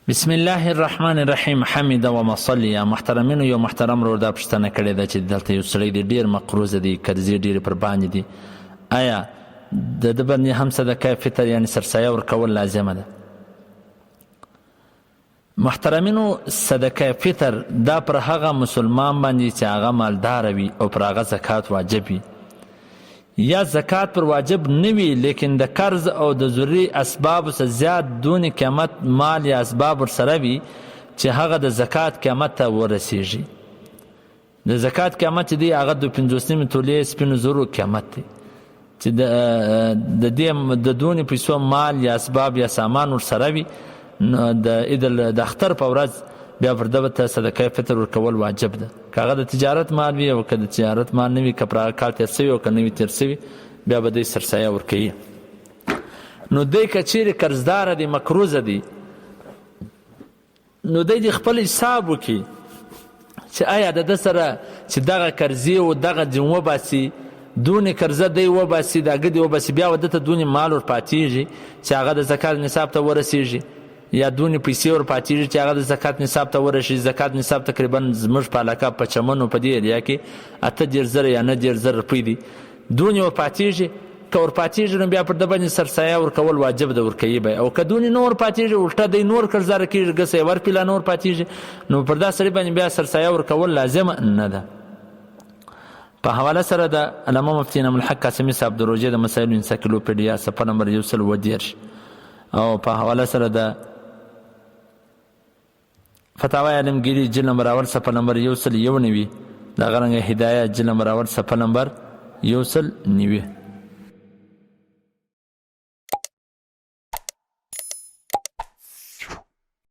بسم الله الرحمن الرحیم. حمد و مصلی. یا محترمینو، یو محترم ورور دا پوښتنه کړې ده چې دلته یو سړی دی ډېر مقروضه دی، قرضې ډېرې پر باندې دي، آیا د ده باندې هم صدقه فطر یعنې سرسایه ورکول لازمه ده؟ محترمینو، صدقه فطر دا پر هغه مسلمان باندې چې هغه مالدار وي او پر هغه زکات واجب وي، یا زکات پر واجب نه وي لیکن د قرض او د ضروري اسبابو څخه زیات دون قیمت مال یا اسباب ورسره وي چې هغه د زکات قیمت ته ورسیږي. د زکات قیمت چې دی هغه د 50 تولې سپینو زرو قیمت دی چې د دونې پیسو مال یا اسباب یا سامان ورسره وي، نو د اختر په ورځ بیا پر ده ته صدقه فطر ورکول واجب ده. که هغه د تجارت مال وي او که د تجارت مال نه وي، که پر هغه کال تېر سوي او که نه وي تېر سوي، بیا به دی سرسایه ورکوي. نو دی که چیرې قرضداره دی، مقروضه دی، نو دی خپل حساب وکړي چې آیا د ده سره چې دغه قرضې او دغه دین وباسي، دونې قرضه دی وباسي، د هغه دې وباسي، بیا ده ته دونې مال ورپاتېږي چې هغه د زکات نصاب ته ورسېږي، یا دونې پیسې ورپاتېږي چې هغه د زکات نصاب ته ورسېږي. زکات نصاب تقریبا زموږ په علاقه په چمنو په دې ایریا کې 8,000 یا 9,000 روپۍ دي. دونې ورپاتېږي، که ورپاتېږي نو بیا پر ده باندې سرسایه ورکول واجب ده، ورکوي به. او که دونې نه ورپاتېږي، الټه دی نور قرضداره کېږي، ګسه یې ورپېله نه ورپاتېږي، نو پر دا سړي باندې بیا سرسایه ورکول لازمه نه ده. په حواله سره د علامه مفتي انعام الحق قاسمي صاحب د روژې د مسایلو انسایکلوپیډیا صفحه نمبر 130 او په حواله سره د فتاوی علمگیری جلد نمبر اول صفحه نمبر 191 د غرنګ هدایت جلد نمبر اول صفحه نمبر 190.